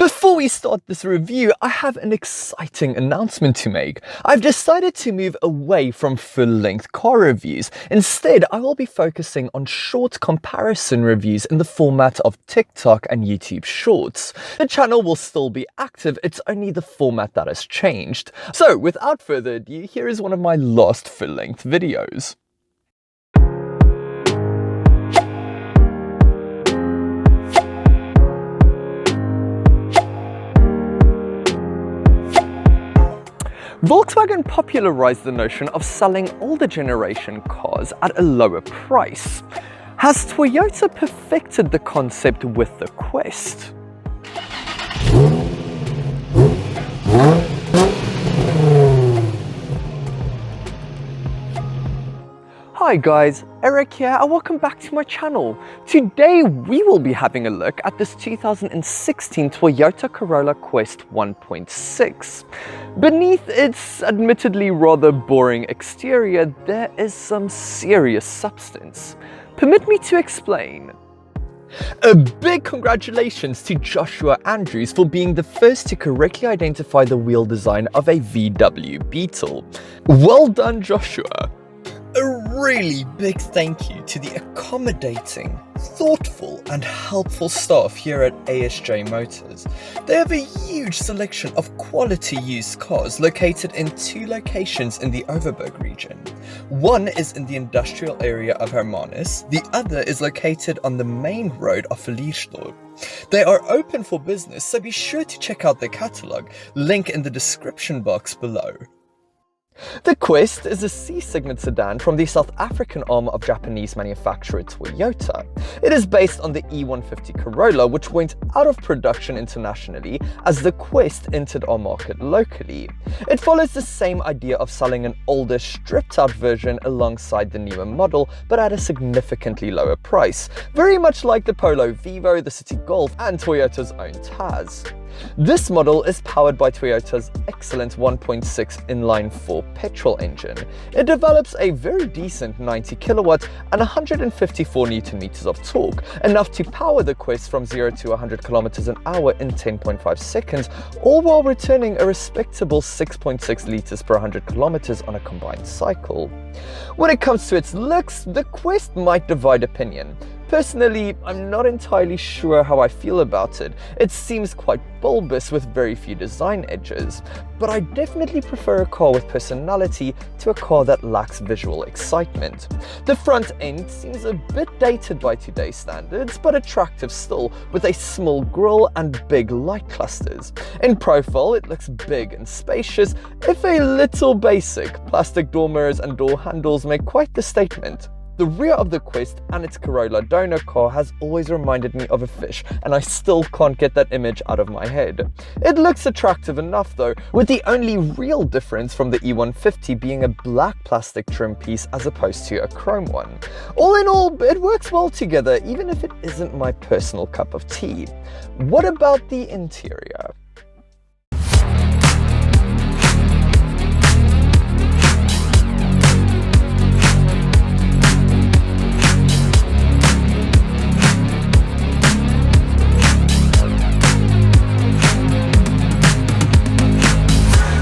Before we start this review, I have an exciting announcement to make. I've decided to move away from full-length car reviews. Instead, I will be focusing on short comparison reviews in the format of TikTok and YouTube Shorts. The channel will still be active, it's only the format that has changed. So, without further ado, here is one of my last full-length videos. Volkswagen popularized the notion of selling older generation cars at a lower price. Has Toyota perfected the concept with the Quest? Hi guys, Eric here and welcome back to my channel. Today we will be having a look at this 2016 Toyota Corolla Quest 1.6. Beneath its admittedly rather boring exterior, there is some serious substance. Permit me to explain. A big congratulations to Joshua Andrews for being the first to correctly identify the wheel design of a VW Beetle. Well done, Joshua. A really big thank you to the accommodating, thoughtful and helpful staff here at ASJ Motors. They have a huge selection of quality used cars located in 2 locations in the Overberg region. One is in the industrial area of Hermanus, the other is located on the main road of Verliesdorp. They are open for business, so be sure to check out their catalogue, link in the description box below. The Quest is a C-segment sedan from the South African arm of Japanese manufacturer Toyota. It is based on the E150 Corolla, which went out of production internationally as the Quest entered our market locally. It follows the same idea of selling an older, stripped-out version alongside the newer model, but at a significantly lower price, very much like the Polo Vivo, the City Golf, and Toyota's own Taz. This model is powered by Toyota's excellent 1.6 inline-4 petrol engine. It develops a very decent 90 kilowatt and 154 newton meters of torque, enough to power the Quest from 0 to 100 kilometers an hour in 10.5 seconds, all while returning a respectable 6.6 liters per 100 kilometers on a combined cycle. When it comes to its looks, the Quest might divide opinion. Personally, I'm not entirely sure how I feel about it. It seems quite bulbous with very few design edges, but I definitely prefer a car with personality to a car that lacks visual excitement. The front end seems a bit dated by today's standards, but attractive still, with a small grille and big light clusters. In profile, it looks big and spacious, if a little basic. Plastic door mirrors and door handles make quite the statement. The rear of the Quest and its Corolla donor car has always reminded me of a fish, and I still can't get that image out of my head. It looks attractive enough though, with the only real difference from the E150 being a black plastic trim piece as opposed to a chrome one. All in all, it works well together, even if it isn't my personal cup of tea. What about the interior?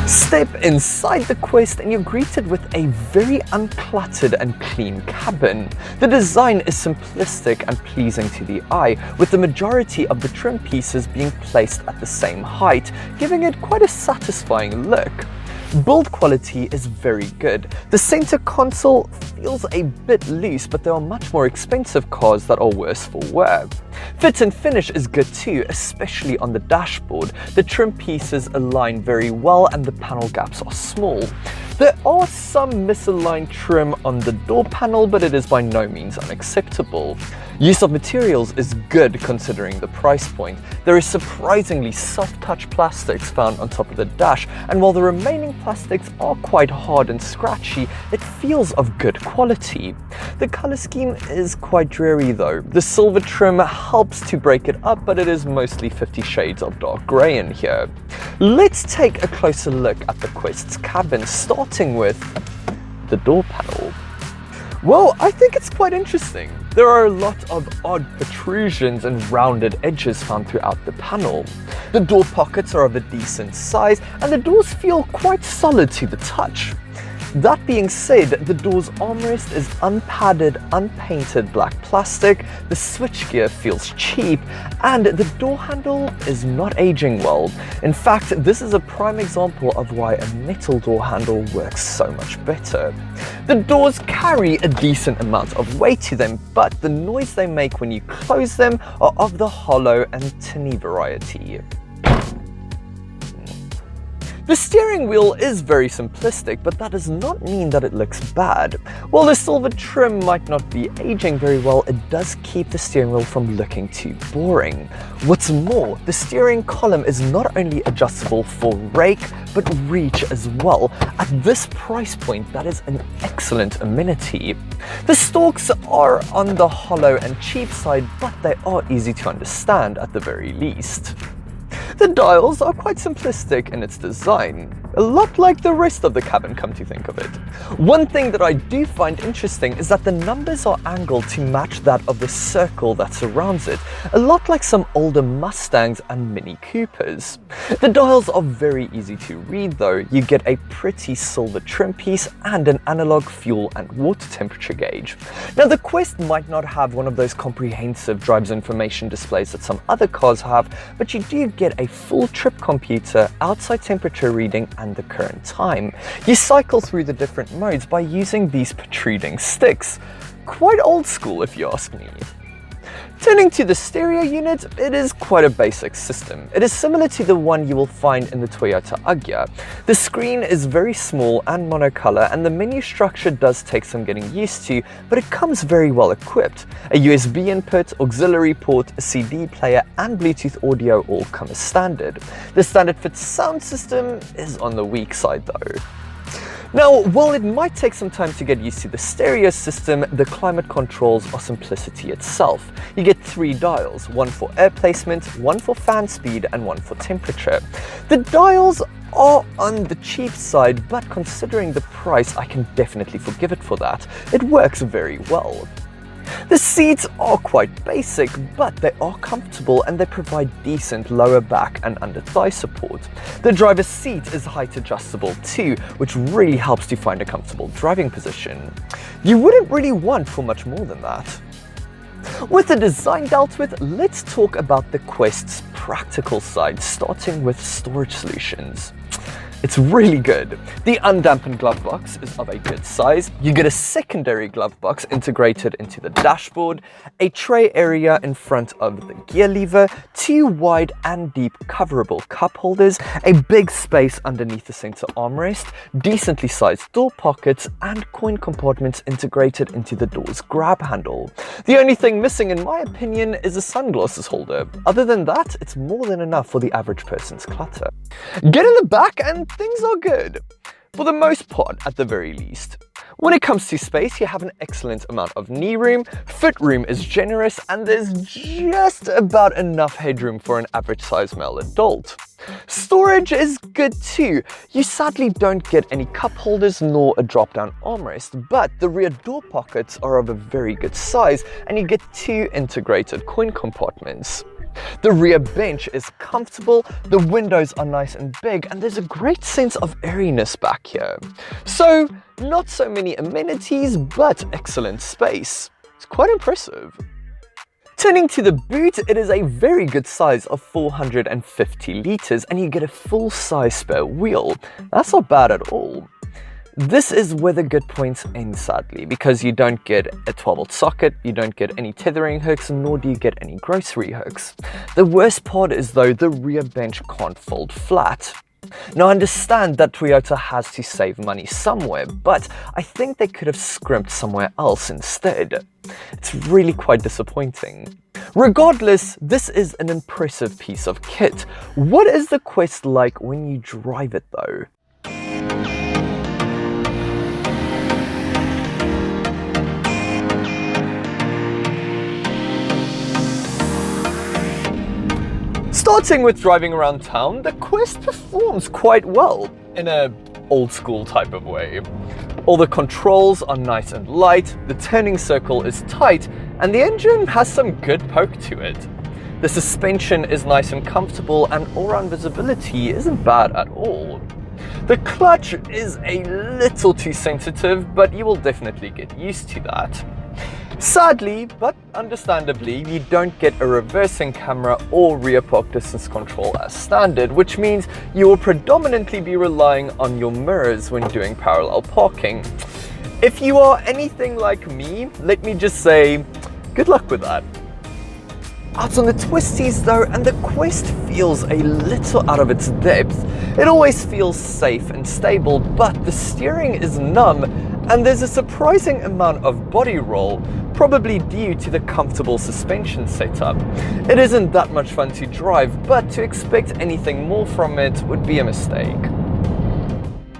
Step inside the Quest and you're greeted with a very uncluttered and clean cabin. The design is simplistic and pleasing to the eye, with the majority of the trim pieces being placed at the same height, giving it quite a satisfying look. Build quality is very good. The center console feels a bit loose, but there are much more expensive cars that are worse for wear. Fit and finish is good too, especially on the dashboard. The trim pieces align very well and the panel gaps are small. There are some misaligned trim on the door panel, but it is by no means unacceptable. Use of materials is good considering the price point. There is surprisingly soft touch plastics found on top of the dash, and while the remaining plastics are quite hard and scratchy, it feels of good quality. The color scheme is quite dreary though. The silver trim helps to break it up, but it is mostly 50 shades of dark grey in here. Let's take a closer look at the Quest's cabin, starting with the door panel. Well, I think it's quite interesting. There are a lot of odd protrusions and rounded edges found throughout the panel. The door pockets are of a decent size and the doors feel quite solid to the touch. That being said, the door's armrest is unpadded, unpainted black plastic, the switchgear feels cheap, and the door handle is not aging well. In fact, this is a prime example of why a metal door handle works so much better. The doors carry a decent amount of weight to them, but the noise they make when you close them are of the hollow and tinny variety. The steering wheel is very simplistic, but that does not mean that it looks bad. While the silver trim might not be aging very well, it does keep the steering wheel from looking too boring. What's more, the steering column is not only adjustable for rake, but reach as well. At this price point, that is an excellent amenity. The stalks are on the hollow and cheap side, but they are easy to understand at the very least. The dials are quite simplistic in its design, a lot like the rest of the cabin, come to think of it. One thing that I do find interesting is that the numbers are angled to match that of the circle that surrounds it, a lot like some older Mustangs and Mini Coopers. The dials are very easy to read though. You get a pretty silver trim piece and an analog fuel and water temperature gauge. Now the Quest might not have one of those comprehensive driver's information displays that some other cars have, but you do get a full trip computer, outside temperature reading and the current time. You cycle through the different modes by using these protruding sticks. Quite old school if you ask me. Turning to the stereo unit, it is quite a basic system. It is similar to the one you will find in the Toyota Agya. The screen is very small and monocolor, and the menu structure does take some getting used to, but it comes very well equipped. A USB input, auxiliary port, a CD player and Bluetooth audio all come as standard. The standard fit sound system is on the weak side though. Now, while it might take some time to get used to the stereo system, the climate controls are simplicity itself. You get 3 dials, one for air placement, one for fan speed, and one for temperature. The dials are on the cheap side, but considering the price, I can definitely forgive it for that. It works very well. The seats are quite basic, but they are comfortable and they provide decent lower back and under thigh support. The driver's seat is height adjustable too, which really helps to find a comfortable driving position. You wouldn't really want for much more than that. With the design dealt with, let's talk about the Quest's practical side, starting with storage solutions. It's really good. The undampened glove box is of a good size. You get a secondary glove box integrated into the dashboard, a tray area in front of the gear lever, 2 wide and deep coverable cup holders, a big space underneath the center armrest, decently sized door pockets, and coin compartments integrated into the door's grab handle. The only thing missing in my opinion is a sunglasses holder. Other than that, it's more than enough for the average person's clutter. Get in the back and things are good. For the most part, at the very least. When it comes to space, you have an excellent amount of knee room, foot room is generous, and there's just about enough headroom for an average size male adult. Storage is good too. You sadly don't get any cup holders nor a drop-down armrest, but the rear door pockets are of a very good size and you get 2 integrated coin compartments. The rear bench is comfortable, the windows are nice and big, and there's a great sense of airiness back here. So, not so many amenities, but excellent space. It's quite impressive. Turning to the boot, it is a very good size of 450 litres and you get a full-size spare wheel. That's not bad at all. This is where the good points end sadly, because you don't get a 12-volt socket, you don't get any tethering hooks, nor do you get any grocery hooks. The worst part is though, the rear bench can't fold flat. Now I understand that Toyota has to save money somewhere, but I think they could have scrimped somewhere else instead. It's really quite disappointing. Regardless, this is an impressive piece of kit. What is the Quest like when you drive it though? Starting with driving around town, the Quest performs quite well. In a old school type of way. All the controls are nice and light, the turning circle is tight, and the engine has some good poke to it. The suspension is nice and comfortable, and all-round visibility isn't bad at all. The clutch is a little too sensitive, but you will definitely get used to that. Sadly, but understandably, you don't get a reversing camera or rear park distance control as standard, which means you will predominantly be relying on your mirrors when doing parallel parking. If you are anything like me, let me just say, good luck with that. Out on the twisties though, and the Quest feels a little out of its depth. It always feels safe and stable, but the steering is numb and there's a surprising amount of body roll, probably due to the comfortable suspension setup. It isn't that much fun to drive, but to expect anything more from it would be a mistake.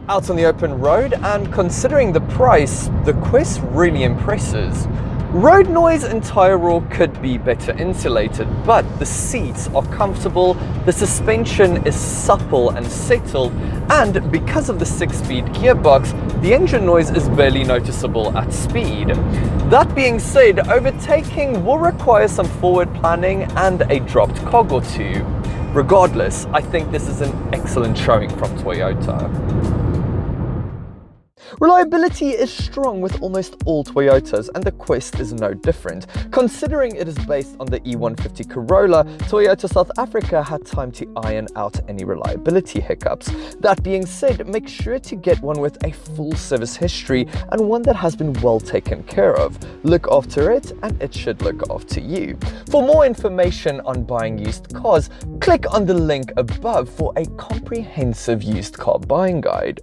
Out on the open road, and considering the price, the Quest really impresses. Road noise and tire roar could be better insulated, but the seats are comfortable, the suspension is supple and settled, and because of the 6-speed gearbox, the engine noise is barely noticeable at speed. That being said, overtaking will require some forward planning and a dropped cog or two. Regardless, I think this is an excellent showing from Toyota. Reliability is strong with almost all Toyotas, and the Quest is no different. Considering it is based on the E150 Corolla, Toyota South Africa had time to iron out any reliability hiccups. That being said, make sure to get one with a full service history and one that has been well taken care of. Look after it and it should look after you. For more information on buying used cars, click on the link above for a comprehensive used car buying guide.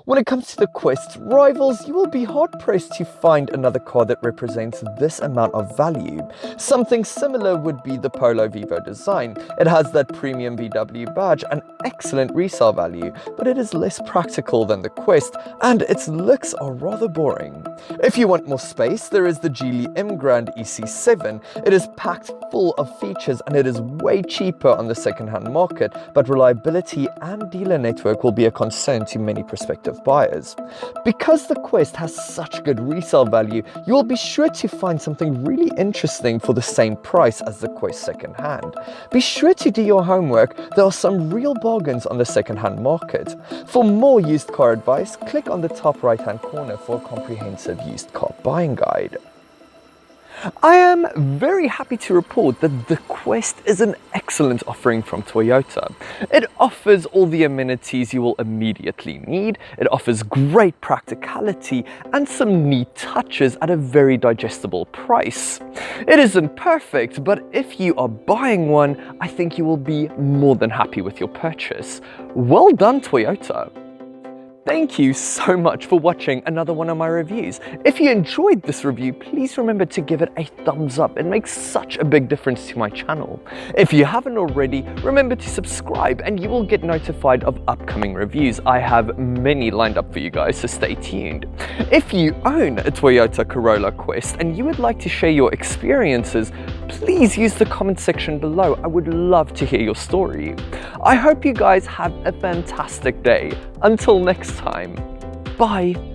When it comes to the Quest's rivals, you will be hard-pressed to find another car that represents this amount of value. Something similar would be the Polo Vivo design. It has that premium VW badge and excellent resale value, but it is less practical than the Quest, and its looks are rather boring. If you want more space, there is the Geely M Grand EC7. It is packed full of features and it is way cheaper on the second-hand market, but reliability and dealer network will be a concern to many prospective buyers. Because the Quest has such good resale value, you will be sure to find something really interesting for the same price as the Quest second-hand. Be sure to do your homework. There are some real bargains on the second-hand market. For more used car advice, click on the top right-hand corner for a comprehensive used car buying guide. I am very happy to report that the Quest is an excellent offering from Toyota. It offers all the amenities you will immediately need, it offers great practicality and some neat touches at a very digestible price. It isn't perfect, but if you are buying one, I think you will be more than happy with your purchase. Well done, Toyota! Thank you so much for watching another one of my reviews. If you enjoyed this review, please remember to give it a thumbs up. It makes such a big difference to my channel. If you haven't already, remember to subscribe and you will get notified of upcoming reviews. I have many lined up for you guys, so stay tuned. If you own a Toyota Corolla Quest and you would like to share your experiences, please use the comment section below. I would love to hear your story. I hope you guys have a fantastic day. Until next time, bye.